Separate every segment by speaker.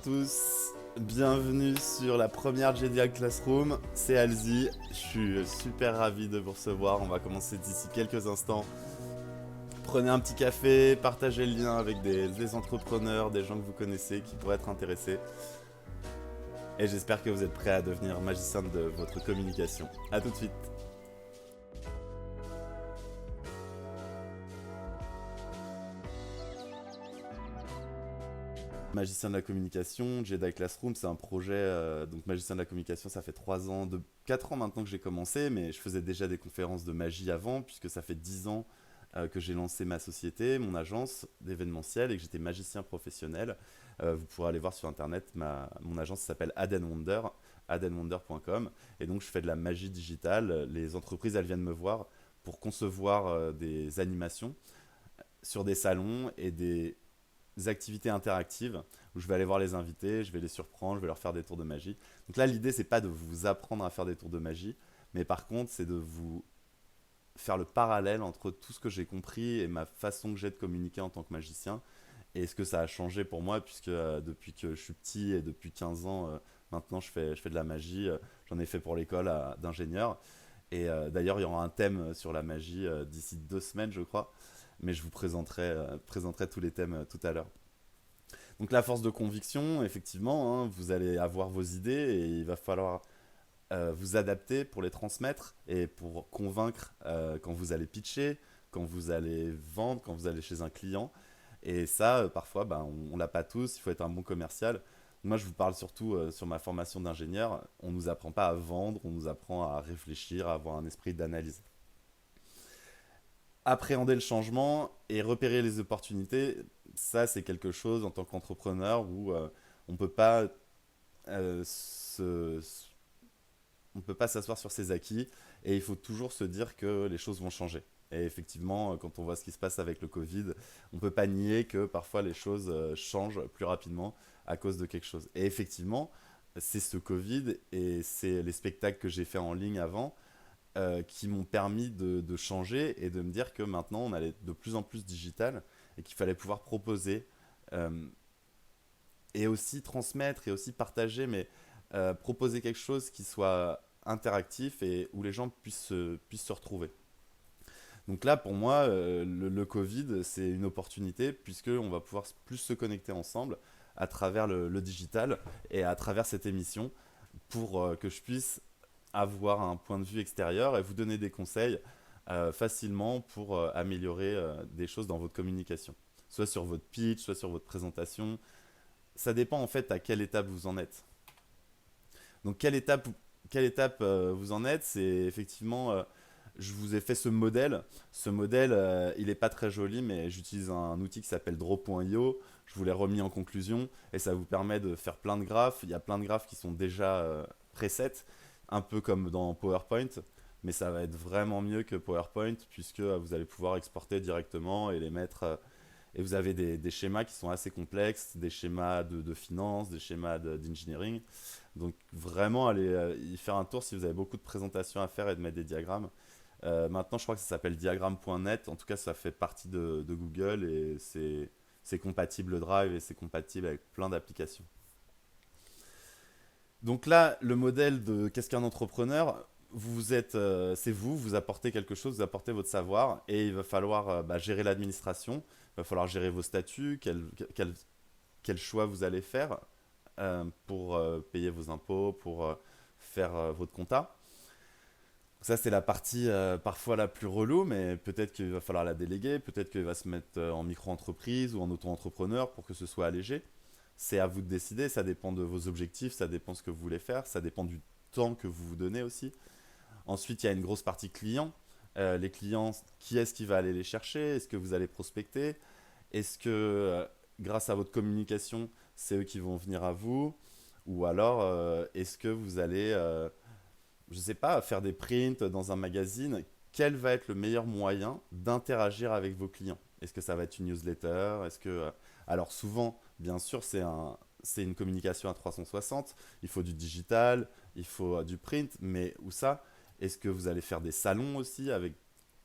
Speaker 1: tous, bienvenue sur la première Genial Classroom, c'est Alzi, je suis super ravi de vous recevoir, on va commencer d'ici quelques instants. Prenez un petit café, partagez le lien avec des entrepreneurs, des gens que vous connaissez qui pourraient être intéressés. Et j'espère que vous êtes prêts à devenir magicien de votre communication. A tout de suite. Magicien de la communication, Jedi Classroom, c'est un projet. Donc, Magicien de la communication, ça fait 3 ans, 4 ans maintenant que j'ai commencé, mais je faisais déjà des conférences de magie avant, puisque ça fait 10 ans que j'ai lancé ma société, mon agence d'événementiel et que j'étais magicien professionnel. Vous pourrez aller voir sur internet, mon agence s'appelle Aden Wonder, adenwonder.com. Et donc, je fais de la magie digitale. Les entreprises, elles viennent me voir pour concevoir des animations sur des salons et des activités interactives où je vais aller voir les invités, je vais les surprendre, je vais leur faire des tours de magie. Donc là, l'idée, c'est pas de vous apprendre à faire des tours de magie, mais par contre, c'est de vous faire le parallèle entre tout ce que j'ai compris et ma façon que j'ai de communiquer en tant que magicien et ce que ça a changé pour moi, puisque depuis que je suis petit et depuis 15 ans, maintenant je fais de la magie. J'en ai fait pour l'école d'ingénieur. Et d'ailleurs, il y aura un thème sur la magie d'ici 2 semaines, je crois. Mais je vous présenterai tous les thèmes tout à l'heure. Donc la force de conviction, effectivement, hein, vous allez avoir vos idées et il va falloir vous adapter pour les transmettre et pour convaincre quand vous allez pitcher, quand vous allez vendre, quand vous allez chez un client. Et ça, parfois, ben, on l'a pas tous, il faut être un bon commercial. Moi, je vous parle surtout sur ma formation d'ingénieur. On ne nous apprend pas à vendre, on nous apprend à réfléchir, à avoir un esprit d'analyse. Appréhender le changement et repérer les opportunités, ça, c'est quelque chose en tant qu'entrepreneur où on peut pas euh, se, on peut pas s'asseoir sur ses acquis et il faut toujours se dire que les choses vont changer. Et effectivement, quand on voit ce qui se passe avec le Covid, on peut pas nier que parfois les choses changent plus rapidement à cause de quelque chose. Et effectivement, c'est ce Covid et c'est les spectacles que j'ai fait en ligne avant qui m'ont permis de changer et de me dire que maintenant on allait de plus en plus digital et qu'il fallait pouvoir proposer euh, et aussi transmettre et aussi partager, mais proposer quelque chose qui soit interactif et où les gens puissent se retrouver. Donc là, pour moi, le Covid, c'est une opportunité puisqu'on va pouvoir plus se connecter ensemble à travers le digital et à travers cette émission pour que je puisse avoir un point de vue extérieur et vous donner des conseils facilement pour améliorer des choses dans votre communication. Soit sur votre pitch, soit sur votre présentation. Ça dépend en fait à quelle étape vous en êtes. Donc quelle étape vous en êtes, c'est effectivement, je vous ai fait ce modèle. Ce modèle, il n'est pas très joli, mais j'utilise un outil qui s'appelle Draw.io. Je vous l'ai remis en conclusion et ça vous permet de faire plein de graphes. Il y a plein de graphes qui sont déjà presets, un peu comme dans PowerPoint, mais ça va être vraiment mieux que PowerPoint puisque vous allez pouvoir exporter directement et les mettre. Et vous avez des schémas qui sont assez complexes, des schémas de finance, des schémas d'engineering. Donc vraiment, allez y faire un tour si vous avez beaucoup de présentations à faire et de mettre des diagrammes. Maintenant, je crois que ça s'appelle diagramme.net. En tout cas, ça fait partie de Google et c'est compatible Drive et c'est compatible avec plein d'applications. Donc là, le modèle de qu'est-ce qu'un entrepreneur, c'est vous, vous apportez quelque chose, vous apportez votre savoir et il va falloir gérer l'administration, il va falloir gérer vos statuts, quel choix vous allez faire pour payer vos impôts, pour faire votre compta. Ça, c'est la partie parfois la plus relou, mais peut-être qu'il va falloir la déléguer, peut-être qu'il va se mettre en micro-entreprise ou en auto-entrepreneur pour que ce soit allégé. C'est à vous de décider, ça dépend de vos objectifs, ça dépend de ce que vous voulez faire, ça dépend du temps que vous vous donnez aussi. Ensuite, il y a une grosse partie client. Les clients, qui est-ce qui va aller les chercher? Est-ce que vous allez prospecter? Est-ce que grâce à votre communication, c'est eux qui vont venir à vous? Ou alors, est-ce que vous allez, je ne sais pas, faire des prints dans un magazine? Quel va être le meilleur moyen d'interagir avec vos clients? Est-ce que ça va être une newsletter? Alors souvent, bien sûr, c'est une communication à 360. Il faut du digital, il faut du print, mais où ça? Est-ce que vous allez faire des salons aussi avec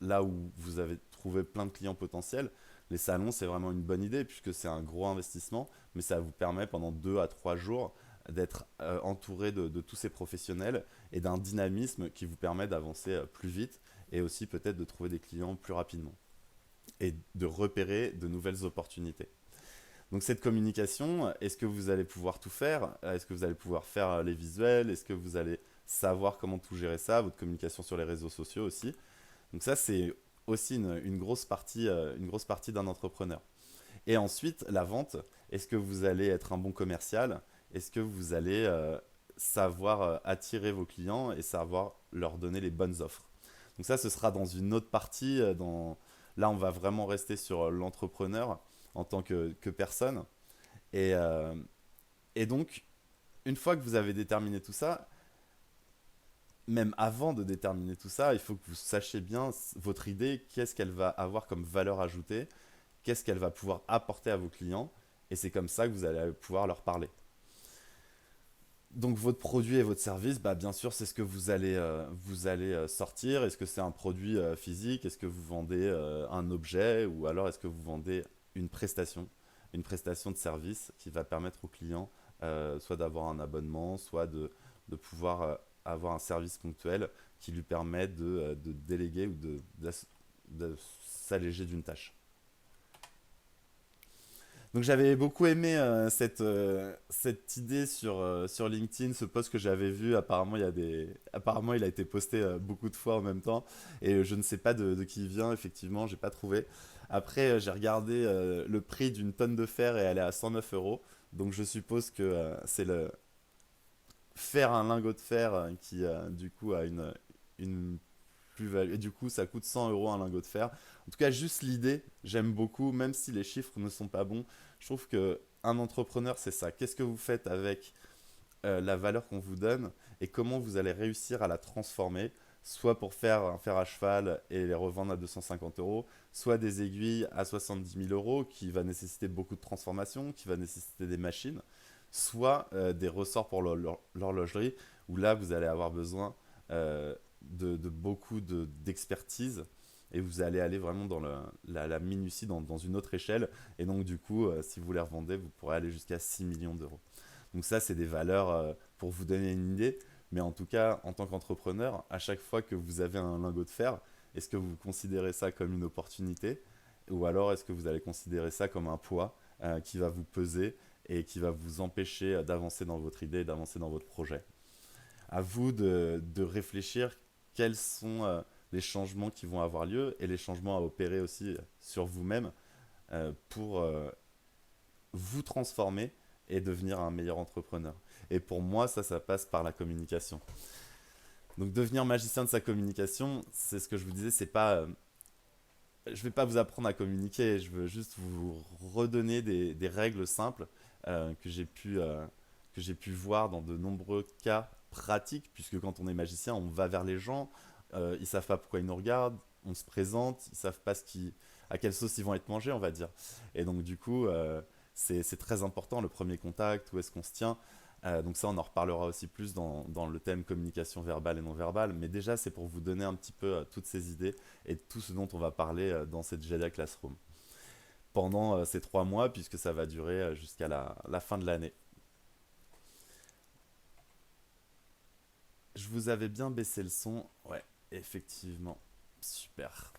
Speaker 1: là où vous avez trouvé plein de clients potentiels? Les salons, c'est vraiment une bonne idée puisque c'est un gros investissement, mais ça vous permet pendant 2 à 3 jours d'être entouré de tous ces professionnels et d'un dynamisme qui vous permet d'avancer plus vite et aussi peut-être de trouver des clients plus rapidement et de repérer de nouvelles opportunités. Donc cette communication, est-ce que vous allez pouvoir tout faire? Est-ce que vous allez pouvoir faire les visuels? Est-ce que vous allez savoir comment tout gérer ça? Votre communication sur les réseaux sociaux aussi. Donc ça, c'est aussi une grosse partie d'un entrepreneur. Et ensuite, la vente. Est-ce que vous allez être un bon commercial? Est-ce que vous allez savoir attirer vos clients et savoir leur donner les bonnes offres? Donc ça, ce sera dans une autre partie. Là, on va vraiment rester sur l'entrepreneur en tant que personne. Et, euh, et donc, une fois que vous avez déterminé tout ça, même avant de déterminer tout ça, il faut que vous sachiez bien votre idée, qu'est-ce qu'elle va avoir comme valeur ajoutée, qu'est-ce qu'elle va pouvoir apporter à vos clients, et c'est comme ça que vous allez pouvoir leur parler. Donc votre produit et votre service, bah, bien sûr, c'est ce que vous allez sortir. Est-ce que c'est un produit physique? Est-ce que vous vendez un objet? Ou alors est-ce que vous vendez une prestation? Une prestation de service qui va permettre aux clients soit d'avoir un abonnement, soit de pouvoir avoir un service ponctuel qui lui permet de déléguer ou de s'alléger d'une tâche. Donc j'avais beaucoup aimé cette idée sur LinkedIn, ce post que j'avais vu. Apparemment, il a été posté beaucoup de fois en même temps. Et je ne sais pas de qui il vient, effectivement, j'ai pas trouvé. Après, j'ai regardé le prix d'une tonne de fer et elle est à 109 euros. Donc je suppose que c'est le faire un lingot de fer qui, du coup, a une plus-value. Et du coup, ça coûte 100 euros un lingot de fer. En tout cas, juste l'idée, j'aime beaucoup, même si les chiffres ne sont pas bons. Je trouve que un entrepreneur, c'est ça. Qu'est-ce que vous faites avec la valeur qu'on vous donne et comment vous allez réussir à la transformer, soit pour faire un fer à cheval et les revendre à 250 euros, soit des aiguilles à 70 000 euros qui va nécessiter beaucoup de transformation, qui va nécessiter des machines, soit des ressorts pour l'horlogerie où là vous allez avoir besoin de beaucoup d'expertise et vous allez aller vraiment dans la minutie, dans une autre échelle. Et donc, du coup, si vous les revendez, vous pourrez aller jusqu'à 6 millions d'euros. Donc, ça, c'est des valeurs pour vous donner une idée. Mais en tout cas, en tant qu'entrepreneur, à chaque fois que vous avez un lingot de fer, est-ce que vous considérez ça comme une opportunité? Ou alors est-ce que vous allez considérer ça comme un poids qui va vous peser et qui va vous empêcher d'avancer dans votre idée, d'avancer dans votre projet? À vous de réfléchir quels sont les changements qui vont avoir lieu et les changements à opérer aussi sur vous-même pour vous transformer et devenir un meilleur entrepreneur. Et pour moi, ça passe par la communication. Donc devenir magicien de sa communication, c'est ce que je vous disais, c'est pas je vais pas vous apprendre à communiquer, je veux juste vous redonner des règles simples euh, que j'ai pu, euh, que j'ai pu voir dans de nombreux cas pratiques, puisque quand on est magicien, on va vers les gens, ils savent pas pourquoi ils nous regardent, on se présente, ils savent pas à quelle sauce ils vont être mangés, on va dire. Et donc du coup, c'est très important le premier contact, où est-ce qu'on se tient. Donc ça, on en reparlera aussi plus dans le thème communication verbale et non verbale. Mais déjà, c'est pour vous donner un petit peu toutes ces idées et tout ce dont on va parler dans cette JEDA Classroom pendant ces 3 mois, puisque ça va durer jusqu'à la fin de l'année. Je vous avais bien baissé le son. Ouais, effectivement. Super.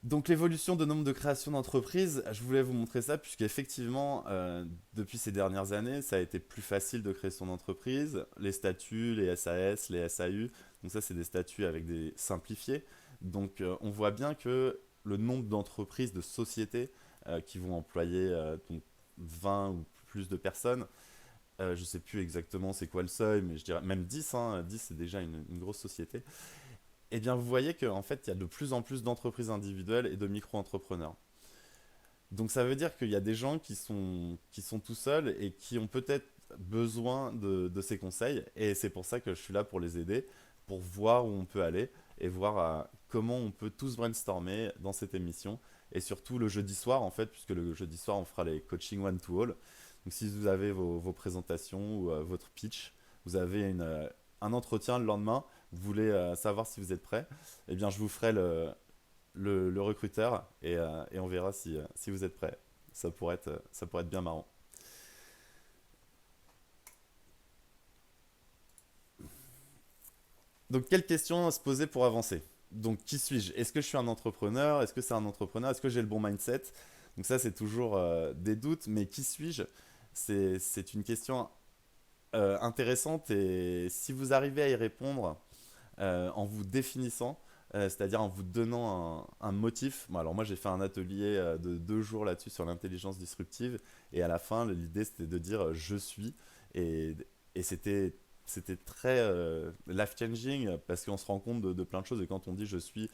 Speaker 1: Donc l'évolution de nombre de créations d'entreprises, je voulais vous montrer ça puisqu'effectivement, depuis ces dernières années, ça a été plus facile de créer son entreprise. Les statuts, les SAS, les SAU, donc ça c'est des statuts avec des simplifiés. Donc on voit bien que le nombre d'entreprises, de sociétés qui vont employer donc 20 ou plus de personnes, je ne sais plus exactement c'est quoi le seuil, mais je dirais même 10, hein, 10 c'est déjà une grosse société. Eh bien, vous voyez qu'en fait, il y a de plus en plus d'entreprises individuelles et de micro-entrepreneurs. Donc, ça veut dire qu'il y a des gens qui sont tout seuls et qui ont peut-être besoin de ces conseils. Et c'est pour ça que je suis là pour les aider, pour voir où on peut aller et voir comment on peut tous brainstormer dans cette émission. Et surtout le jeudi soir, en fait, puisque le jeudi soir, on fera les coaching one-to-all. Donc, si vous avez vos présentations ou votre pitch, vous avez un entretien le lendemain, vous voulez savoir si vous êtes prêt, eh bien, je vous ferai le recruteur et on verra si vous êtes prêts. Ça pourrait être bien marrant. Donc, quelles questions se poser pour avancer? Donc, qui suis-je? Est-ce que je suis un entrepreneur? Est-ce que c'est un entrepreneur? Est-ce que j'ai le bon mindset? Donc, ça, c'est toujours des doutes, mais qui suis-je? C'est une question intéressante et si vous arrivez à y répondre en vous définissant, c'est-à-dire en vous donnant un motif. Bon, alors moi j'ai fait un atelier de 2 jours là-dessus sur l'intelligence disruptive et à la fin l'idée c'était de dire je suis et, et c'était très life-changing parce qu'on se rend compte de plein de choses et quand on dit je suis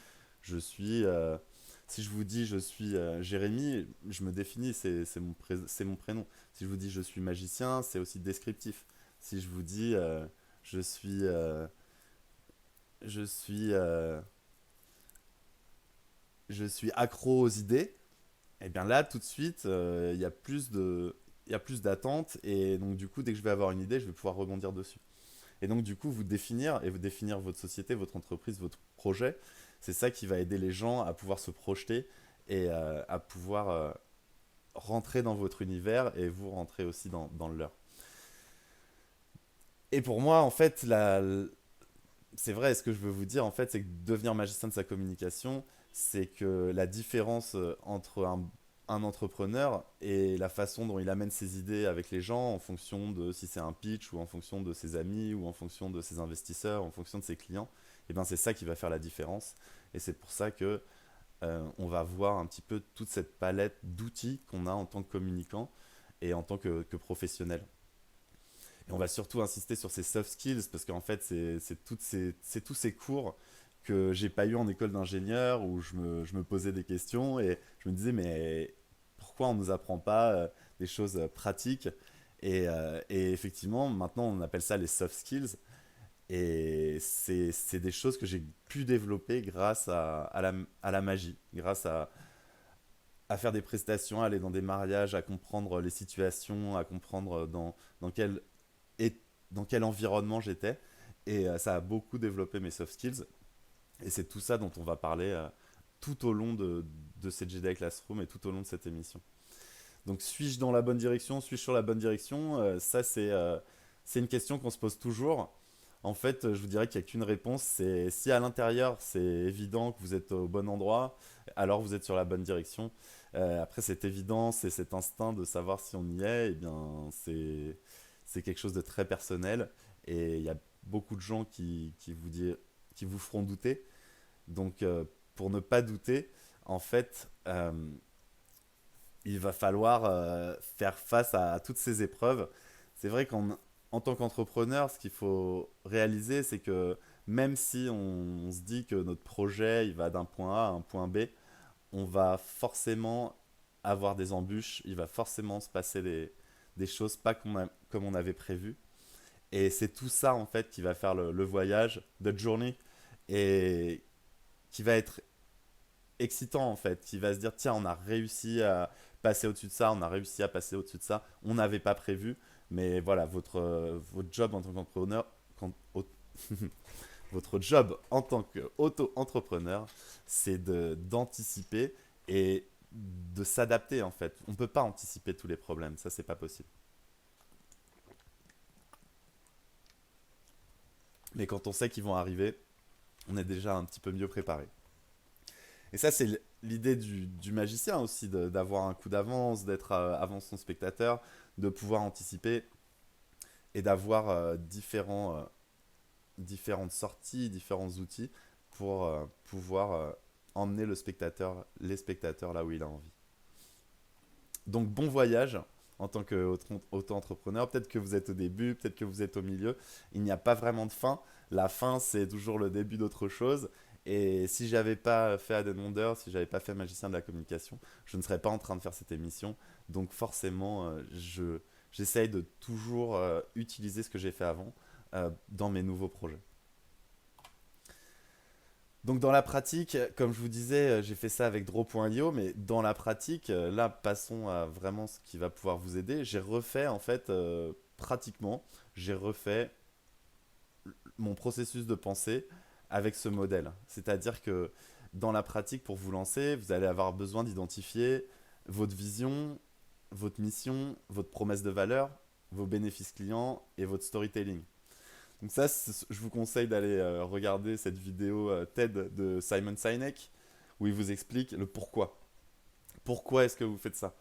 Speaker 1: si je vous dis je suis Jérémy, je me définis, c'est mon prénom. Si je vous dis je suis magicien, c'est aussi descriptif. Si je vous dis je suis je suis, euh, je suis accro aux idées, et bien là, tout de suite, il y a plus d'attente, et donc du coup, dès que je vais avoir une idée, je vais pouvoir rebondir dessus. Et donc du coup, vous définir votre société, votre entreprise, votre projet, c'est ça qui va aider les gens à pouvoir se projeter et à pouvoir rentrer dans votre univers et vous rentrer aussi dans le leur. Et pour moi, en fait, c'est vrai, ce que je veux vous dire, en fait, c'est que devenir magicien de sa communication, c'est que la différence entre un entrepreneur et la façon dont il amène ses idées avec les gens en fonction de si c'est un pitch ou en fonction de ses amis ou en fonction de ses investisseurs, en fonction de ses clients, et ben c'est ça qui va faire la différence. Et c'est pour ça que on va voir un petit peu toute cette palette d'outils qu'on a en tant que communicant et en tant que professionnel. Et on va surtout insister sur ces soft skills parce qu'en fait, c'est tous ces cours que j'ai pas eu en école d'ingénieur où je me posais des questions et je me disais, mais pourquoi on nous apprend pas des choses pratiques et effectivement, maintenant, on appelle ça les soft skills. Et c'est des choses que j'ai pu développer grâce à la magie, grâce à faire des prestations, à aller dans des mariages, à comprendre les situations, à comprendre dans quel et dans quel environnement j'étais. Et ça a beaucoup développé mes soft skills. Et c'est tout ça dont on va parler tout au long de cette Jedi Classroom et tout au long de cette émission. Donc suis-je dans la bonne direction? Suis-je sur la bonne direction? Ça, c'est une question qu'on se pose toujours. En fait, je vous dirais qu'il n'y a qu'une réponse, c'est si à l'intérieur c'est évident que vous êtes au bon endroit, alors vous êtes sur la bonne direction. Après, c'est évident, c'est cet instinct de savoir si on y est, et bien c'est quelque chose de très personnel. Et il y a beaucoup de gens qui vous feront douter. Donc, pour ne pas douter, en fait, il va falloir faire face à toutes ces épreuves. C'est vrai qu'en tant qu'entrepreneur, ce qu'il faut réaliser, c'est que même si on se dit que notre projet il va d'un point A à un point B, on va forcément avoir des embûches, il va forcément se passer des choses pas comme on avait prévu. Et c'est tout ça en fait qui va faire le voyage, the journey, et qui va être excitant en fait, qui va se dire tiens on a réussi à passer au-dessus de ça, on a réussi à passer au-dessus de ça, on n'avait pas prévu, mais voilà votre job en tant qu'entrepreneur, votre job en tant qu'auto-entrepreneur, c'est d'anticiper et de s'adapter en fait. On ne peut pas anticiper tous les problèmes, ça c'est pas possible. Mais quand on sait qu'ils vont arriver, on est déjà un petit peu mieux préparé. Et ça, c'est l'idée du magicien aussi, d'avoir un coup d'avance, d'être avant son spectateur, de pouvoir anticiper et d'avoir différentes sorties, différents outils pour pouvoir emmener les spectateurs là où il a envie. Donc bon voyage en tant qu'auto-entrepreneur. Peut-être que vous êtes au début, peut-être que vous êtes au milieu. Il n'y a pas vraiment de fin. La fin, c'est toujours le début d'autre chose. Et si j'avais pas fait Aden Wonder, si j'avais pas fait Magicien de la communication, je ne serais pas en train de faire cette émission. Donc forcément, j'essaye de toujours utiliser ce que j'ai fait avant dans mes nouveaux projets. Donc dans la pratique, comme je vous disais, j'ai fait ça avec Draw.io, mais dans la pratique, là passons à vraiment ce qui va pouvoir vous aider. J'ai refait en fait pratiquement, j'ai refait mon processus de pensée avec ce modèle. C'est-à-dire que dans la pratique, pour vous lancer, vous allez avoir besoin d'identifier votre vision, votre mission, votre promesse de valeur, vos bénéfices clients et votre storytelling. Donc ça, je vous conseille d'aller regarder cette vidéo TED de Simon Sinek où il vous explique le pourquoi. Pourquoi est-ce que vous faites ça?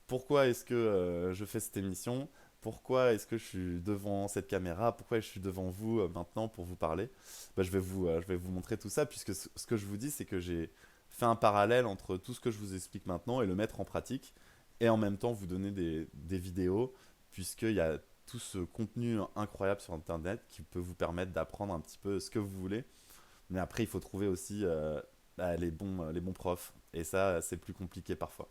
Speaker 1: Pourquoi est-ce que je fais cette émission? Pourquoi est-ce que je suis devant cette caméra? Pourquoi je suis devant vous maintenant pour vous parler? Bah, je vais vous montrer tout ça puisque ce que je vous dis, c'est que j'ai fait un parallèle entre tout ce que je vous explique maintenant et le mettre en pratique et en même temps vous donner des vidéos puisqu'il y a tout ce contenu incroyable sur Internet qui peut vous permettre d'apprendre un petit peu ce que vous voulez. Mais après, il faut trouver aussi les bons profs. Et ça, c'est plus compliqué parfois.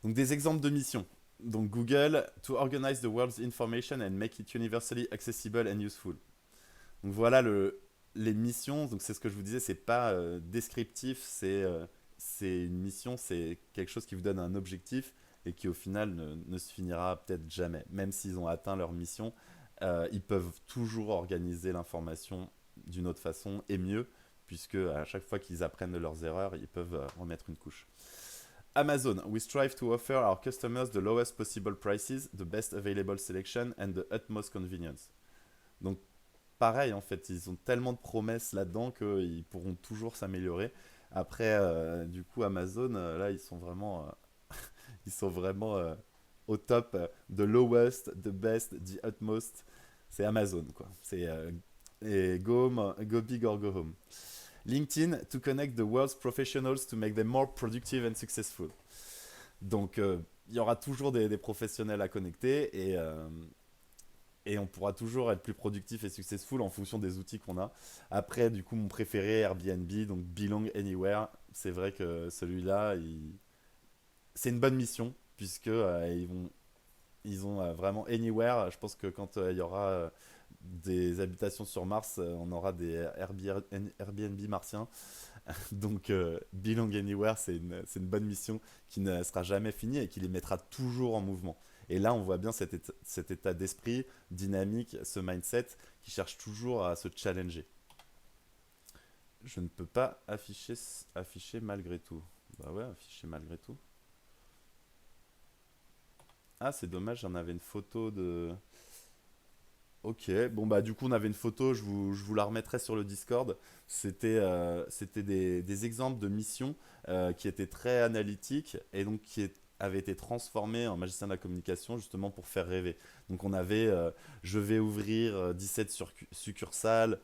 Speaker 1: Donc des exemples de missions. Donc Google, to organize the world's information and make it universally accessible and useful. Donc voilà les missions. Donc c'est ce que je vous disais, c'est pas descriptif, c'est une mission, c'est quelque chose qui vous donne un objectif et qui au final ne se finira peut-être jamais. Même s'ils ont atteint leur mission, ils peuvent toujours organiser l'information d'une autre façon et mieux, puisque à chaque fois qu'ils apprennent de leurs erreurs, ils peuvent remettre une couche. Amazon, we strive to offer our customers the lowest possible prices, the best available selection and the utmost convenience. Donc pareil en fait, ils ont tellement de promesses là-dedans qu'ils pourront toujours s'améliorer. Après, du coup, Amazon, là, ils sont vraiment au top. The lowest, the best, the utmost. C'est Amazon, quoi. C'est et go big or go home. LinkedIn, to connect the world's professionals to make them more productive and successful. Donc, il y aura toujours des professionnels à connecter et on pourra toujours être plus productif et successful en fonction des outils qu'on a. Après, du coup, mon préféré, Airbnb, donc Belong Anywhere. C'est vrai que celui-là, c'est une bonne mission puisque ils ont vraiment Anywhere. Je pense que quand il y aura des habitations sur Mars, on aura des Airbnb martiens. Donc, Belong Anywhere, c'est une bonne mission qui ne sera jamais finie et qui les mettra toujours en mouvement. Et là, on voit bien cet état d'esprit dynamique, ce mindset qui cherche toujours à se challenger. Je ne peux pas afficher malgré tout. Bah ouais, afficher malgré tout. Ah, c'est dommage, j'en avais une photo de. Ok, bon bah du coup on avait une photo, je vous la remettrai sur le Discord. C'était des exemples de missions qui étaient très analytiques et donc avaient été transformées en magicien de la communication justement pour faire rêver. Donc on avait je vais ouvrir 17 succursales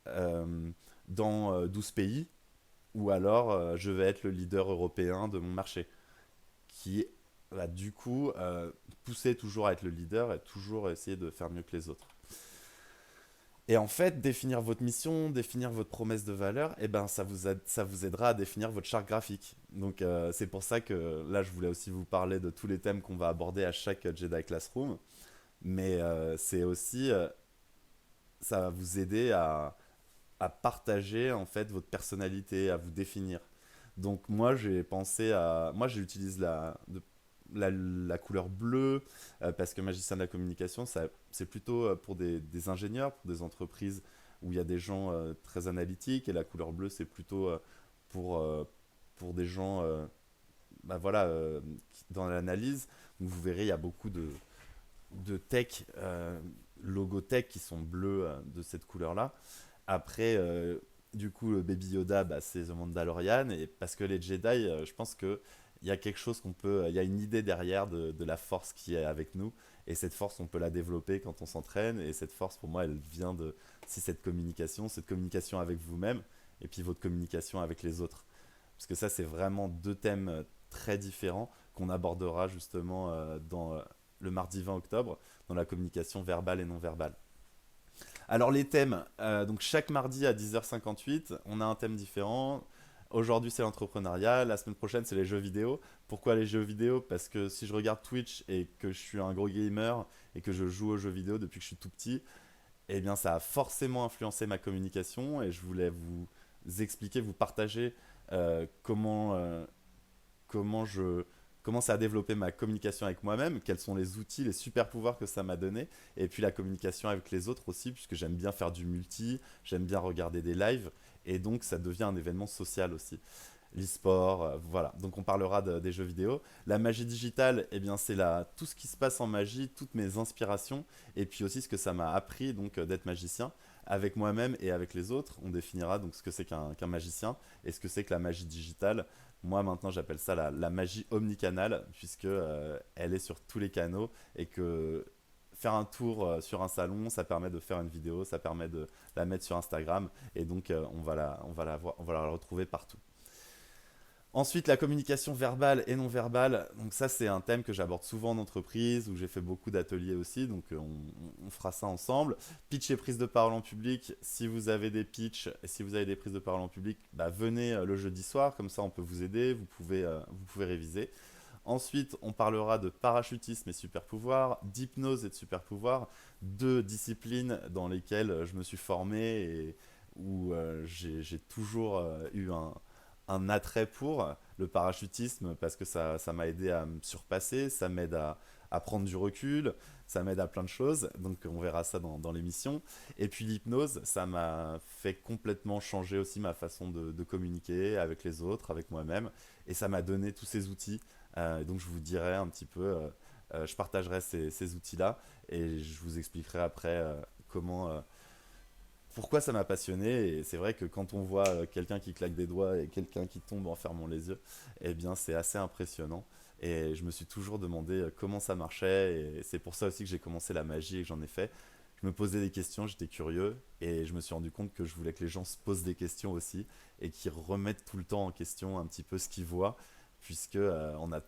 Speaker 1: euh, dans 12 pays ou alors je vais être le leader européen de mon marché qui va du coup pousser toujours à être le leader et toujours essayer de faire mieux que les autres. Et en fait, définir votre mission, définir votre promesse de valeur, eh ben, ça vous aidera à définir votre charte graphique. Donc, c'est pour ça que là, je voulais aussi vous parler de tous les thèmes qu'on va aborder à chaque Jedi Classroom. Mais c'est aussi, ça va vous aider à partager en fait votre personnalité, à vous définir. Donc, moi, j'utilise la couleur bleue, parce que magicien de la communication, c'est plutôt pour des ingénieurs, pour des entreprises où il y a des gens très analytiques, et la couleur bleue, c'est plutôt pour, euh, pour des gens bah voilà, dans l'analyse. Donc vous verrez, il y a beaucoup de tech, logos tech qui sont bleus de cette couleur-là. Après, du coup, le Baby Yoda, bah, c'est The Mandalorian. Et parce que les Jedi, je pense que il y a quelque chose il y a une idée derrière de la force qui est avec nous. Et cette force, on peut la développer quand on s'entraîne. Et cette force, pour moi, elle vient de cette communication avec vous-même, et puis votre communication avec les autres. Parce que ça, c'est vraiment deux thèmes très différents qu'on abordera justement dans le mardi 20 octobre, dans la communication verbale et non verbale. Alors les thèmes, donc chaque mardi à 10h58, on a un thème différent. Aujourd'hui c'est l'entrepreneuriat, la semaine prochaine c'est les jeux vidéo. Pourquoi les jeux vidéo? Parce que si je regarde Twitch et que je suis un gros gamer et que je joue aux jeux vidéo depuis que je suis tout petit, eh bien ça a forcément influencé ma communication et je voulais vous expliquer, vous partager comment je commence à développer ma communication avec moi-même, quels sont les outils, les super pouvoirs que ça m'a donné, et puis la communication avec les autres aussi, puisque j'aime bien faire du multi, j'aime bien regarder des lives, et donc ça devient un événement social aussi. L'e-sport, voilà. Donc on parlera des jeux vidéo. La magie digitale, eh bien c'est tout ce qui se passe en magie, toutes mes inspirations, et puis aussi ce que ça m'a appris donc d'être magicien avec moi-même et avec les autres. On définira donc ce que c'est qu'un magicien et ce que c'est que la magie digitale. Moi maintenant j'appelle ça la magie omnicanale puisque elle est sur tous les canaux et que faire un tour sur un salon, ça permet de faire une vidéo, ça permet de la mettre sur Instagram et donc on va la retrouver partout. Ensuite, la communication verbale et non verbale. Donc ça, c'est un thème que j'aborde souvent en entreprise, où j'ai fait beaucoup d'ateliers aussi, donc on fera ça ensemble. Pitch et prise de parole en public. Si vous avez des pitchs et si vous avez des prises de parole en public, bah, venez le jeudi soir, comme ça on peut vous aider, vous pouvez réviser. Ensuite, on parlera de parachutisme et super pouvoir, d'hypnose et de super pouvoir, deux disciplines dans lesquelles je me suis formé et où j'ai toujours eu un attrait pour le parachutisme parce que ça m'a aidé à me surpasser, ça m'aide à prendre du recul, ça m'aide à plein de choses, donc on verra ça dans l'émission. Et puis l'hypnose, ça m'a fait complètement changer aussi ma façon de communiquer avec les autres, avec moi-même, et ça m'a donné tous ces outils. Donc je vous dirai un petit peu, je partagerai ces outils-là, et je vous expliquerai après comment pourquoi ça m'a passionné. Et c'est vrai que quand on voit quelqu'un qui claque des doigts et quelqu'un qui tombe en fermant les yeux, eh bien c'est assez impressionnant. Et je me suis toujours demandé comment ça marchait. Et c'est pour ça aussi que j'ai commencé la magie et que j'en ai fait. Je me posais des questions, j'étais curieux et je me suis rendu compte que je voulais que les gens se posent des questions aussi et qu'ils remettent tout le temps en question un petit peu ce qu'ils voient, puisque on a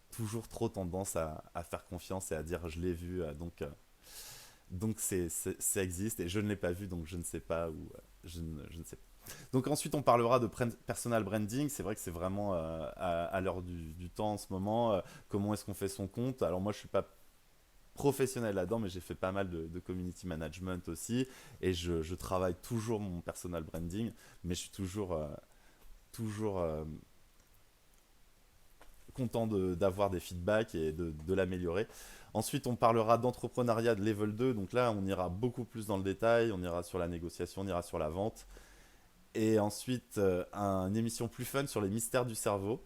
Speaker 1: toujours trop tendance à faire confiance et à dire je l'ai vu, donc ça existe et je ne l'ai pas vu, donc je ne sais pas où je ne sais pas. Donc ensuite on parlera de personal branding. C'est vrai que c'est vraiment à l'heure du temps en ce moment. Comment est-ce qu'on fait son compte? Alors moi je suis pas professionnel là-dedans, mais j'ai fait pas mal de community management aussi et je travaille toujours mon personal branding, mais je suis toujours content d'avoir des feedbacks et de l'améliorer. Ensuite, on parlera d'entrepreneuriat de level 2. Donc là, on ira beaucoup plus dans le détail. On ira sur la négociation, on ira sur la vente. Et ensuite, une émission plus fun sur les mystères du cerveau.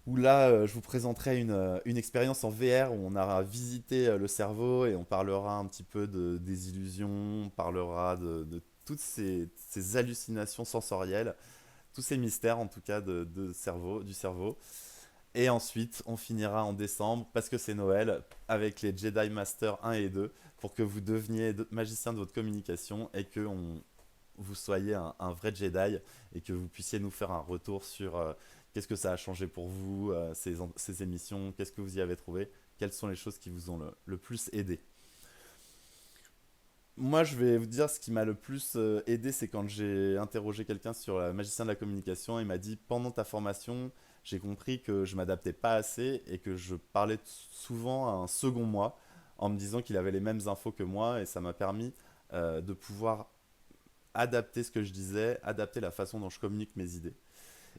Speaker 1: Où là, je vous présenterai une expérience en VR où on aura visité le cerveau et on parlera un petit peu des illusions, on parlera de toutes ces hallucinations sensorielles, tous ces mystères en tout cas du cerveau. Et ensuite, on finira en décembre, parce que c'est Noël, avec les Jedi Master 1 et 2, pour que vous deveniez magicien de votre communication et que vous soyez un vrai Jedi et que vous puissiez nous faire un retour sur qu'est-ce que ça a changé pour vous, ces émissions, qu'est-ce que vous y avez trouvé, quelles sont les choses qui vous ont le plus aidé. Moi, je vais vous dire ce qui m'a le plus aidé, c'est quand j'ai interrogé quelqu'un sur la magicien de la communication. Il m'a dit pendant ta formation, j'ai compris que je m'adaptais pas assez et que je parlais souvent à un second moi en me disant qu'il avait les mêmes infos que moi et ça m'a permis de pouvoir adapter ce que je disais, adapter la façon dont je communique mes idées.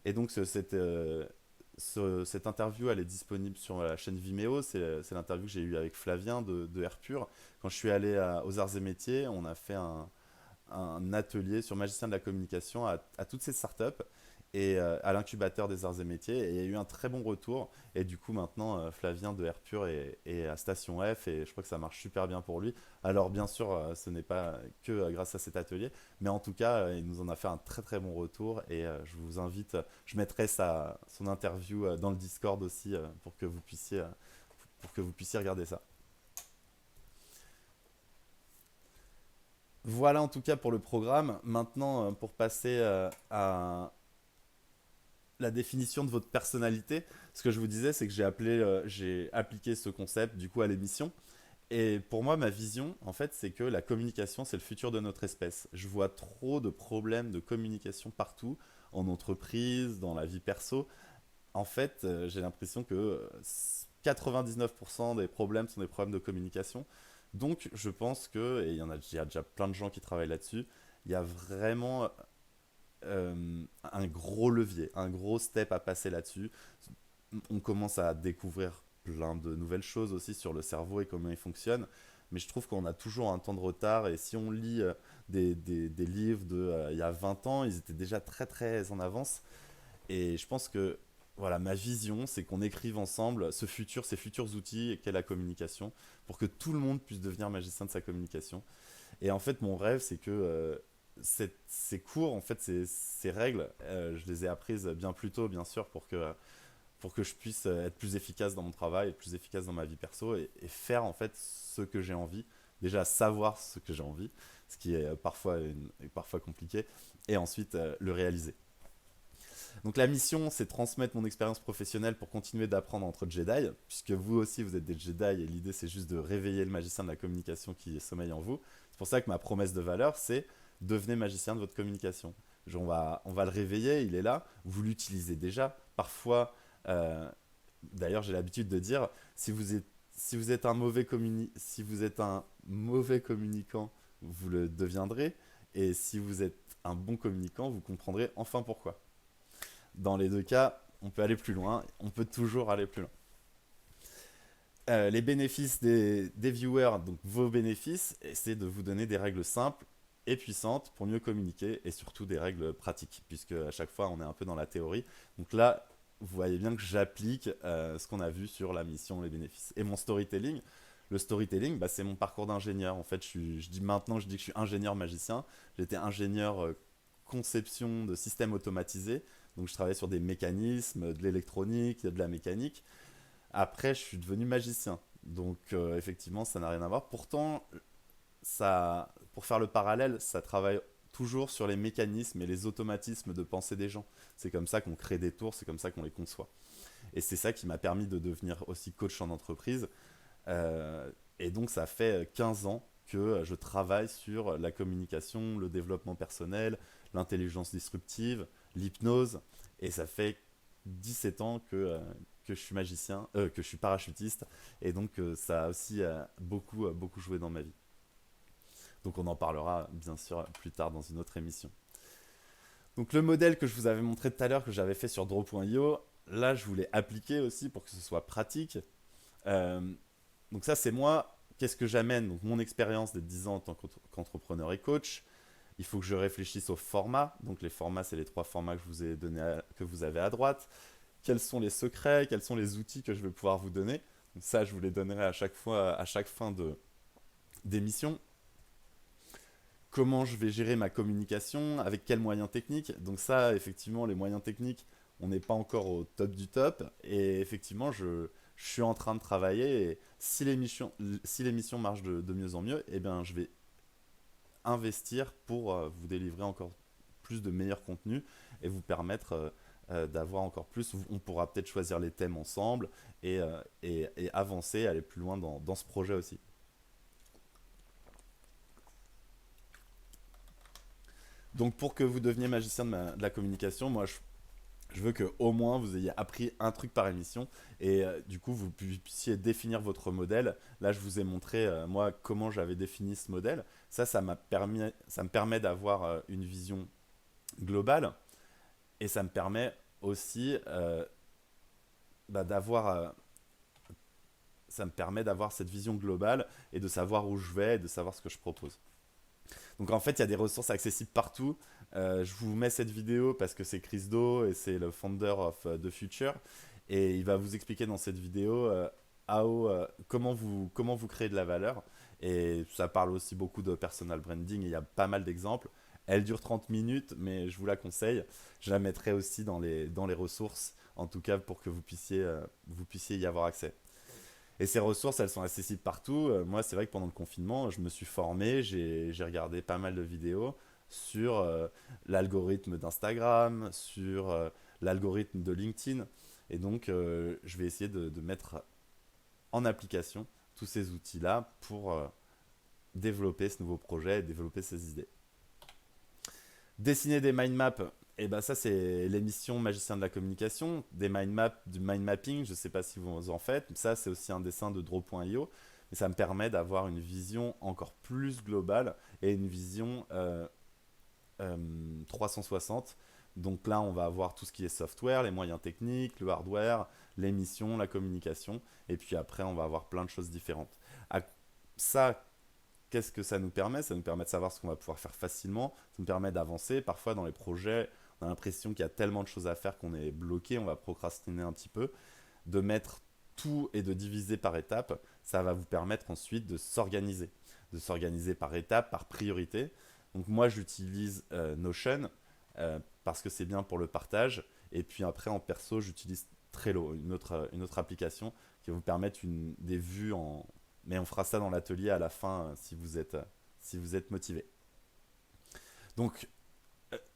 Speaker 1: Et donc cette interview, elle est disponible sur la chaîne Vimeo. C'est l'interview que j'ai eue avec Flavien de Air Pur. Quand je suis allé aux Arts et Métiers, on a fait un atelier sur magicien de la communication à toutes ces startups et à l'incubateur des arts et métiers. Et il y a eu un très bon retour. Et du coup, maintenant, Flavien de Air Pur est à Station F et je crois que ça marche super bien pour lui. Alors, bien sûr, ce n'est pas que grâce à cet atelier, mais en tout cas, il nous en a fait un très très bon retour. Et je vous invite, je mettrai son interview dans le Discord aussi pour que vous puissiez regarder ça. Voilà en tout cas pour le programme. Maintenant, pour passer à la définition de votre personnalité, ce que je vous disais, c'est que j'ai appliqué ce concept du coup à l'émission. Et pour moi, ma vision, en fait, c'est que la communication, c'est le futur de notre espèce. Je vois trop de problèmes de communication partout, en entreprise, dans la vie perso. En fait, j'ai l'impression que 99% des problèmes sont des problèmes de communication. Donc, je pense que, et il y a déjà plein de gens qui travaillent là-dessus, il y a vraiment un gros levier, un gros step à passer là-dessus. On commence à découvrir plein de nouvelles choses aussi sur le cerveau et comment il fonctionne. mais je trouve qu'on a toujours un temps de retard. Et si on lit des livres il y a 20 ans, ils étaient déjà très très en avance. Et je pense que voilà, ma vision, c'est qu'on écrive ensemble ce futur, ces futurs outils qu'est la communication, pour que tout le monde puisse devenir magicien de sa communication. Et en fait, mon rêve, c'est que ces cours, en fait, ces règles, je les ai apprises bien plus tôt, bien sûr, pour que je puisse être plus efficace dans mon travail, être plus efficace dans ma vie perso et faire en fait ce que j'ai envie. Déjà savoir ce que j'ai envie, ce qui est parfois compliqué, et ensuite le réaliser. Donc la mission, c'est transmettre mon expérience professionnelle pour continuer d'apprendre entre Jedi, puisque vous aussi vous êtes des Jedi et l'idée c'est juste de réveiller le magicien de la communication qui sommeille en vous. C'est pour ça que ma promesse de valeur, c'est devenez magicien de votre communication. On va le réveiller, il est là, vous l'utilisez déjà. Parfois, euh, d'ailleurs j'ai l'habitude de dire, si vous êtes si vous êtes un mauvais communicant, vous le deviendrez, et si vous êtes un bon communicant, vous comprendrez enfin pourquoi. Dans les deux cas, on peut aller plus loin, on peut toujours aller plus loin. Les bénéfices des viewers, donc vos bénéfices, c'est de vous donner des règles simples et puissantes pour mieux communiquer et surtout des règles pratiques, puisque à chaque fois on est un peu dans la théorie. Donc là, vous voyez bien que j'applique ce qu'on a vu sur la mission, les bénéfices. Et mon storytelling, le storytelling, bah, c'est mon parcours d'ingénieur. En fait, je dis maintenant, je dis que je suis ingénieur magicien. J'étais ingénieur conception de systèmes automatisés. Donc je travaillais sur des mécanismes, de l'électronique, de la mécanique. Après, je suis devenu magicien. Donc effectivement, ça n'a rien à voir. Pourtant, pour faire le parallèle, ça travaille toujours sur les mécanismes et les automatismes de pensée des gens. C'est comme ça qu'on crée des tours, c'est comme ça qu'on les conçoit. Et c'est ça qui m'a permis de devenir aussi coach en entreprise. Euh, et donc ça fait 15 ans que je travaille sur la communication, le développement personnel, l'intelligence disruptive, l'hypnose. Et ça fait 17 ans que je suis magicien, que je suis parachutiste. Et donc ça a aussi beaucoup joué dans ma vie. Donc on en parlera bien sûr plus tard dans une autre émission. Donc le modèle que je vous avais montré tout à l'heure, que j'avais fait sur Draw.io, là je voulais appliquer aussi pour que ce soit pratique. Euh, donc ça c'est moi, qu'est-ce que j'amène? Donc mon expérience des 10 ans en tant qu'entrepreneur et coach. Il faut que je réfléchisse au format. Donc les formats, c'est les trois formats que je vous ai donné que vous avez à droite. Quels sont les secrets, quels sont les outils que je vais pouvoir vous donner. Donc ça, je vous les donnerai à chaque fois, à chaque fin d'émission. Comment je vais gérer ma communication, avec quels moyens techniques. Donc ça, effectivement, les moyens techniques, on n'est pas encore au top du top. Et effectivement, je suis en train de travailler. Et si l'émission marche de mieux en mieux, eh bien, je vais investir pour vous délivrer encore plus de meilleurs contenus et vous permettre d'avoir encore plus. On pourra peut-être choisir les thèmes ensemble et avancer, aller plus loin dans ce projet aussi. Donc pour que vous deveniez magicien de la communication, moi je veux que au moins vous ayez appris un truc par émission et du coup vous puissiez définir votre modèle. Là je vous ai montré moi comment j'avais défini ce modèle. Ça me permet d'avoir une vision globale et ça me permet aussi d'avoir cette vision globale et de savoir où je vais et de savoir ce que je propose. Donc en fait, il y a des ressources accessibles partout. Je vous mets cette vidéo parce que c'est Chris Do et c'est le founder of the future. Et il va vous expliquer dans cette vidéo comment vous créez de la valeur. Et ça parle aussi beaucoup de personal branding. Et il y a pas mal d'exemples. Elle dure 30 minutes, mais je vous la conseille. Je la mettrai aussi dans les ressources, en tout cas pour que vous puissiez y avoir accès. Et ces ressources, elles sont accessibles partout. Moi, c'est vrai que pendant le confinement, je me suis formé, j'ai regardé pas mal de vidéos sur l'algorithme d'Instagram, sur l'algorithme de LinkedIn. Et donc, je vais essayer de mettre en application tous ces outils-là pour développer ce nouveau projet et développer ces idées. Dessiner des mind maps, et ben ça c'est l'émission Magicien de la communication, des mind maps, du mind mapping, je ne sais pas si vous en faites, ça c'est aussi un dessin de Draw.io, mais ça me permet d'avoir une vision encore plus globale et une vision 360. Donc là on va avoir tout ce qui est software, les moyens techniques, le hardware, l'émission, la communication, et puis après on va avoir plein de choses différentes. ça, qu'est-ce que ça nous permet? Ça nous permet de savoir ce qu'on va pouvoir faire facilement, ça nous permet d'avancer. Parfois dans les projets, on a l'impression qu'il y a tellement de choses à faire qu'on est bloqué, on va procrastiner un petit peu. De mettre tout et de diviser par étapes, ça va vous permettre ensuite de s'organiser par étapes, par priorité. Donc moi j'utilise Notion parce que c'est bien pour le partage. Et puis après en perso j'utilise Trello, une autre application qui va vous permettre des vues en... Mais on fera ça dans l'atelier à la fin si vous êtes motivé. Donc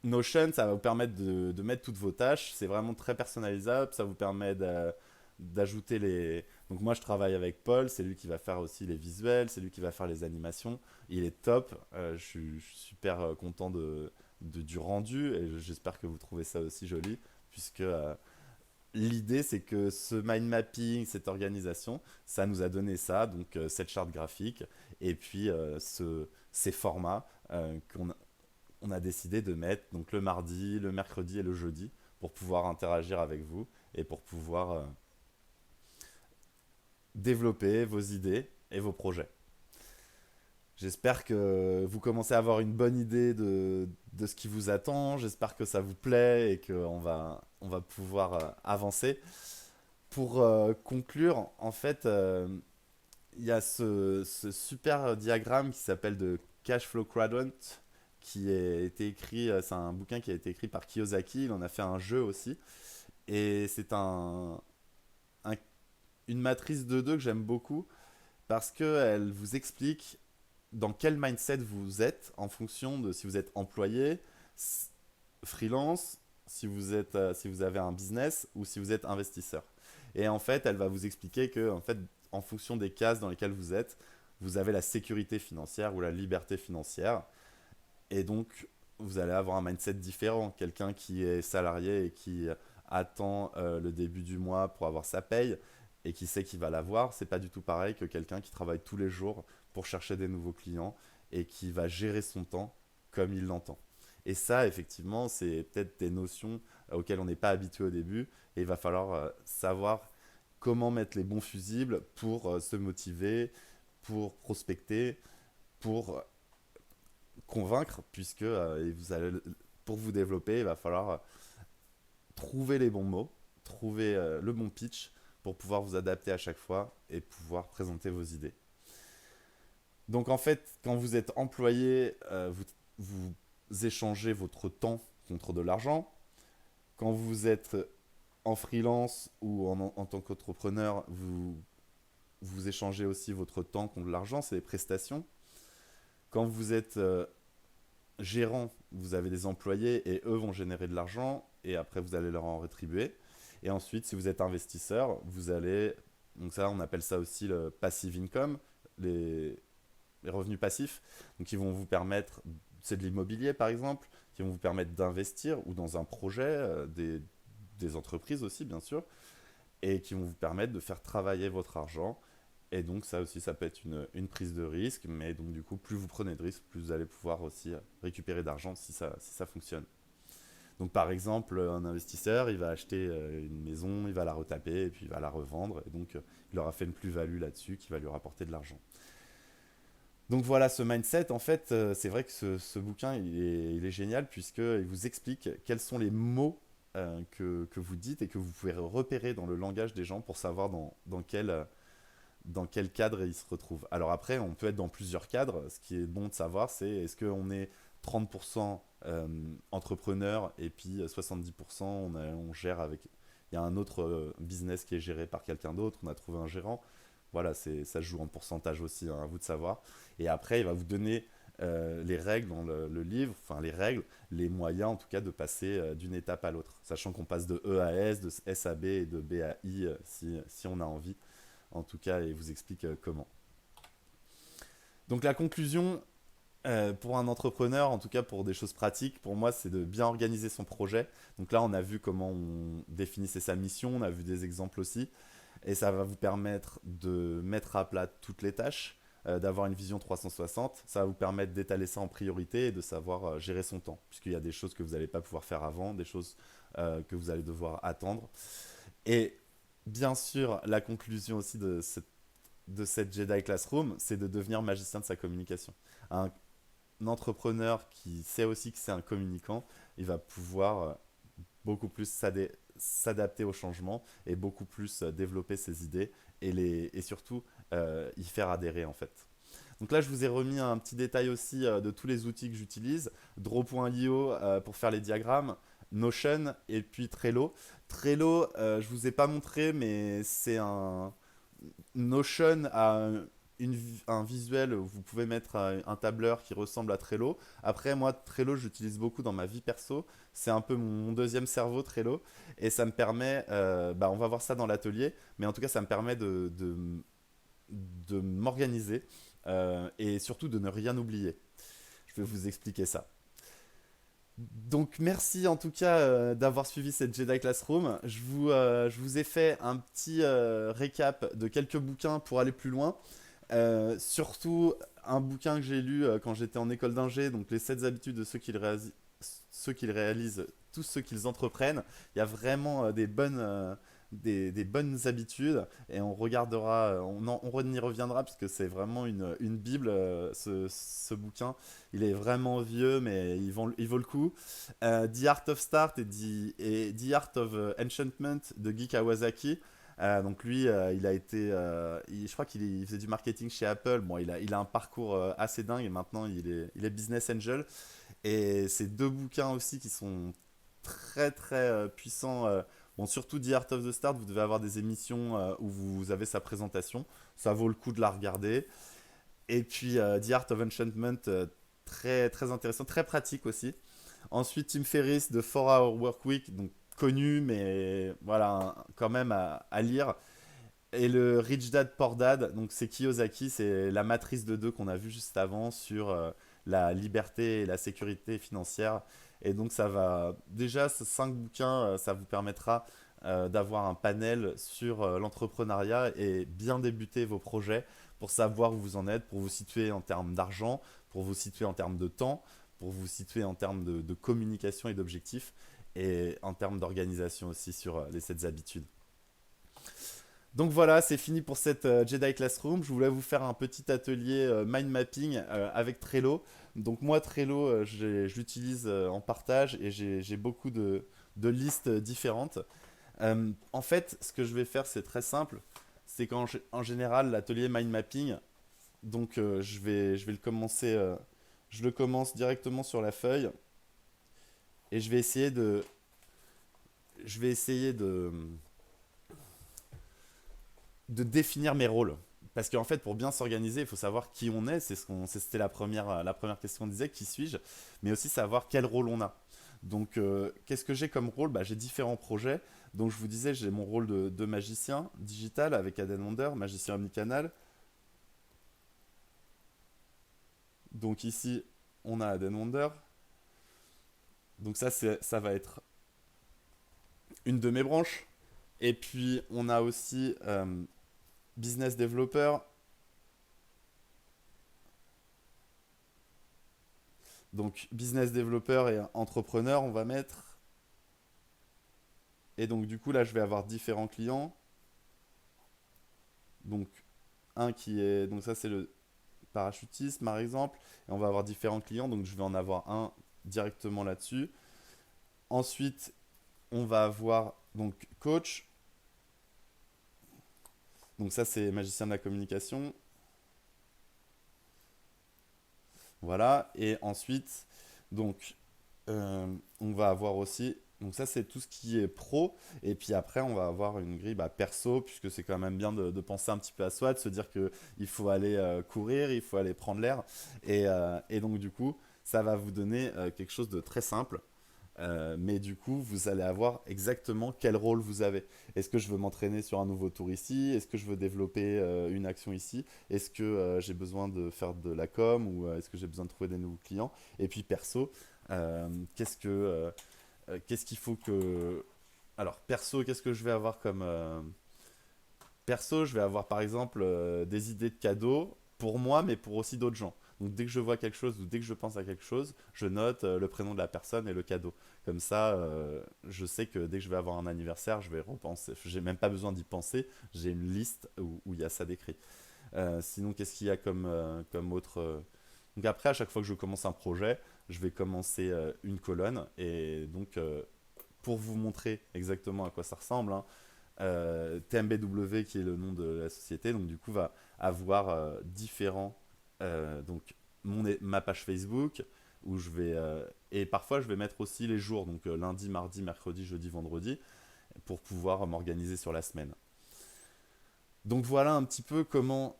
Speaker 1: Notion, ça va vous permettre de mettre toutes vos tâches. C'est vraiment très personnalisable. Ça vous permet d'ajouter les. Donc moi, je travaille avec Paul. C'est lui qui va faire aussi les visuels. C'est lui qui va faire les animations. Il est top. Je suis super content du rendu et j'espère que vous trouvez ça aussi joli puisque l'idée, c'est que ce mind mapping, cette organisation, ça nous a donné ça, donc cette charte graphique, et puis ces formats qu'on on a décidé de mettre donc le mardi, le mercredi et le jeudi pour pouvoir interagir avec vous et pour pouvoir développer vos idées et vos projets. J'espère que vous commencez à avoir une bonne idée de ce qui vous attend. J'espère que ça vous plaît et on va pouvoir avancer. Pour conclure, en fait, il y a ce super diagramme qui s'appelle de Cash Flow Quadrant qui a été écrit, c'est un bouquin qui a été écrit par Kiyosaki, il en a fait un jeu aussi. Et c'est un- une matrice de deux que j'aime beaucoup parce qu'elle vous explique dans quel mindset vous êtes en fonction de si vous êtes employé, freelance, si vous avez un business ou si vous êtes investisseur. Et en fait, elle va vous expliquer que en fait, en fonction des cases dans lesquelles vous êtes, vous avez la sécurité financière ou la liberté financière. Et donc, vous allez avoir un mindset différent. Quelqu'un qui est salarié et qui attend le début du mois pour avoir sa paye et qui sait qu'il va l'avoir, c'est pas du tout pareil que quelqu'un qui travaille tous les jours pour chercher des nouveaux clients et qui va gérer son temps comme il l'entend. Et ça, effectivement, c'est peut-être des notions auxquelles on n'est pas habitué au début et il va falloir savoir comment mettre les bons fusibles pour se motiver, pour prospecter, pour convaincre, puisque pour vous développer, il va falloir trouver les bons mots, trouver le bon pitch pour pouvoir vous adapter à chaque fois et pouvoir présenter vos idées. Donc en fait, quand vous êtes employé, vous échangez votre temps contre de l'argent. Quand vous êtes en freelance ou en tant qu'entrepreneur, vous échangez aussi votre temps contre de l'argent, c'est des prestations. Quand vous êtes gérant, vous avez des employés et eux vont générer de l'argent et après vous allez leur en rétribuer. Et ensuite, si vous êtes investisseur, vous allez, donc ça on appelle ça aussi le passive income, les, les revenus passifs, donc qui vont vous permettre, c'est de l'immobilier par exemple, qui vont vous permettre d'investir ou dans un projet, des entreprises aussi bien sûr, et qui vont vous permettre de faire travailler votre argent. Et donc ça aussi, ça peut être une prise de risque, mais donc du coup, plus vous prenez de risques, plus vous allez pouvoir aussi récupérer d'argent si ça fonctionne. Donc par exemple, un investisseur, il va acheter une maison, il va la retaper et puis il va la revendre. Et donc il aura fait une plus-value là-dessus qui va lui rapporter de l'argent. Donc voilà, ce mindset, en fait, c'est vrai que ce bouquin, il est génial puisqu'il vous explique quels sont les mots que vous dites et que vous pouvez repérer dans le langage des gens pour savoir dans quel cadre ils se retrouvent. Alors après, on peut être dans plusieurs cadres. Ce qui est bon de savoir, c'est est-ce qu'on est 30% entrepreneur et puis 70% on gère avec... Il y a un autre business qui est géré par quelqu'un d'autre, on a trouvé un gérant. Voilà, ça se joue en pourcentage aussi, hein, à vous de savoir. Et après, il va vous donner les règles dans le livre, enfin les règles, les moyens en tout cas de passer d'une étape à l'autre. Sachant qu'on passe de E à S, de S à B et de B à I si on a envie. En tout cas, il vous explique comment. Donc la conclusion, pour un entrepreneur, en tout cas pour des choses pratiques, pour moi, c'est de bien organiser son projet. Donc là, on a vu comment on définissait sa mission, on a vu des exemples aussi. Et ça va vous permettre de mettre à plat toutes les tâches, d'avoir une vision 360. Ça va vous permettre d'étaler ça en priorité et de savoir gérer son temps, puisqu'il y a des choses que vous n'allez pas pouvoir faire avant, des choses que vous allez devoir attendre. Et bien sûr, la conclusion aussi de cette Jedi Classroom, c'est de devenir magicien de sa communication. Un entrepreneur qui sait aussi que c'est un communicant, il va pouvoir beaucoup plus s'adapter au changement et beaucoup plus développer ses idées et surtout y faire adhérer en fait. Donc là, je vous ai remis un petit détail aussi de tous les outils que j'utilise. Draw.io pour faire les diagrammes, Notion et puis Trello. Trello, je vous ai pas montré, mais c'est un Notion a un visuel où vous pouvez mettre un tableur qui ressemble à Trello. Après, moi, Trello, j'utilise beaucoup dans ma vie perso. C'est un peu mon deuxième cerveau, Trello. Et ça me permet, on va voir ça dans l'atelier, mais en tout cas, ça me permet de m'organiser et surtout de ne rien oublier. Je vais vous expliquer ça. Donc merci en tout cas d'avoir suivi cette Jedi Classroom. Je vous ai fait un petit récap de quelques bouquins pour aller plus loin. Surtout un bouquin que j'ai lu quand j'étais en école d'ingé, donc les 7 habitudes de ceux qui le réalisent, tous ceux qui les entreprennent. Il y a vraiment des bonnes habitudes et on regardera, on y reviendra parce que c'est vraiment une bible ce bouquin. Il est vraiment vieux mais il vaut le coup. The Art of Start et The Art of Enchantment de Guy Kawasaki. Donc lui, il a été, je crois qu'il faisait du marketing chez Apple. Bon, il a un parcours assez dingue et maintenant il est business angel. Et ces deux bouquins aussi qui sont très très puissants. Bon, surtout The Art of the Start, vous devez avoir des émissions où vous avez sa présentation. Ça vaut le coup de la regarder. Et puis The Art of Enchantment, très très intéressant, très pratique aussi. Ensuite, Tim Ferriss de 4 Hour Work Week, donc connu, mais voilà, quand même à lire. Et le Rich Dad Poor Dad, donc c'est Kiyosaki, c'est la matrice de deux qu'on a vu juste avant sur la liberté et la sécurité financière. Et donc ça va, déjà ces 5 bouquins, ça vous permettra d'avoir un panel sur l'entrepreneuriat et bien débuter vos projets pour savoir où vous en êtes, pour vous situer en termes d'argent, pour vous situer en termes de temps, pour vous situer en termes de communication et d'objectifs, et en termes d'organisation aussi sur les 7 habitudes. Donc voilà, c'est fini pour cette Jedi Classroom. Je voulais vous faire un petit atelier mind mapping avec Trello. Donc moi, Trello, je l'utilise en partage et j'ai beaucoup de listes différentes. En fait, ce que je vais faire, c'est très simple. C'est qu'en général, l'atelier mind mapping, donc je vais le commencer, je le commence directement sur la feuille et je vais essayer de définir mes rôles. Parce qu'en fait, pour bien s'organiser, il faut savoir qui on est. C'était la première question qu'on disait, qui suis-je, mais aussi savoir quel rôle on a. Donc, qu'est-ce que j'ai comme rôle? J'ai différents projets. Donc, je vous disais, j'ai mon rôle de magicien digital avec Aden Wonder, magicien omnicanal. Donc, ici, on a Aden Wonder. Donc, ça va être une de mes branches. Et puis, on a aussi business developer. Donc, business developer et entrepreneur, on va mettre. Et donc, du coup, là, je vais avoir différents clients. Donc, un qui est. Donc, ça, c'est le parachutisme, par exemple. Et on va avoir différents clients. Donc, je vais en avoir un directement là-dessus. Ensuite, on va avoir donc coach. Donc, ça, c'est magicien de la communication. Voilà. Et ensuite, donc, on va avoir aussi. Donc ça, c'est tout ce qui est pro. Et puis après, on va avoir une grille perso, puisque c'est quand même bien de penser un petit peu à soi, de se dire qu'il faut aller courir, il faut aller prendre l'air. Et donc, du coup, ça va vous donner quelque chose de très simple. Mais du coup, vous allez avoir exactement quel rôle vous avez. Est-ce que je veux m'entraîner sur un nouveau tour ici? Est-ce que je veux développer une action ici? Est-ce que j'ai besoin de faire de la com ou est-ce que j'ai besoin de trouver des nouveaux clients? Et puis perso, euh, qu'est-ce que, qu'est-ce qu'il faut que... Alors perso, qu'est-ce que je vais avoir comme... Perso, je vais avoir par exemple des idées de cadeaux pour moi, mais pour aussi d'autres gens. Donc dès que je vois quelque chose ou dès que je pense à quelque chose, je note le prénom de la personne et le cadeau. Comme ça, je sais que dès que je vais avoir un anniversaire, je vais repenser. J'ai même pas besoin d'y penser. J'ai une liste où il y a ça décrit. Sinon, qu'est-ce qu'il y a comme autre Donc après, à chaque fois que je commence un projet, je vais commencer une colonne. Et donc, pour vous montrer exactement à quoi ça ressemble, hein, TMBW, qui est le nom de la société, donc du coup, va avoir différents... donc, ma page Facebook, où je vais... et parfois, je vais mettre aussi les jours, donc lundi, mardi, mercredi, jeudi, vendredi, pour pouvoir m'organiser sur la semaine. Donc voilà un petit peu comment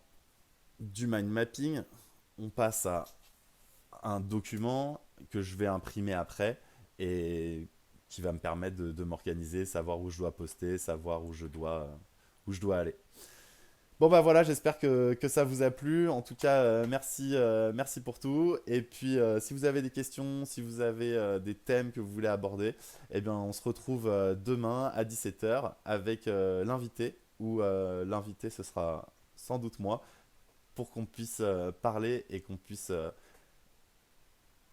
Speaker 1: du mind mapping, on passe à un document que je vais imprimer après et qui va me permettre de m'organiser, savoir où je dois poster, savoir où je dois aller. Bon bah voilà, j'espère que ça vous a plu. En tout cas, merci pour tout. Et puis si vous avez des questions, si vous avez des thèmes que vous voulez aborder, eh bien on se retrouve demain à 17 h avec l'invité, ou l'invité ce sera sans doute moi, pour qu'on puisse parler et qu'on puisse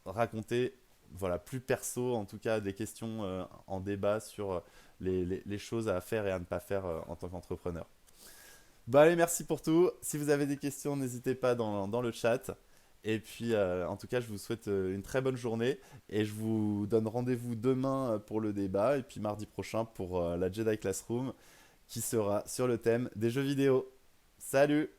Speaker 1: raconter, voilà, plus perso, en tout cas des questions en débat sur les choses à faire et à ne pas faire en tant qu'entrepreneur. Bon allez, merci pour tout. Si vous avez des questions, n'hésitez pas dans le chat. Et puis, en tout cas, je vous souhaite une très bonne journée. Et je vous donne rendez-vous demain pour le débat. Et puis mardi prochain pour la Jedi Classroom, qui sera sur le thème des jeux vidéo. Salut!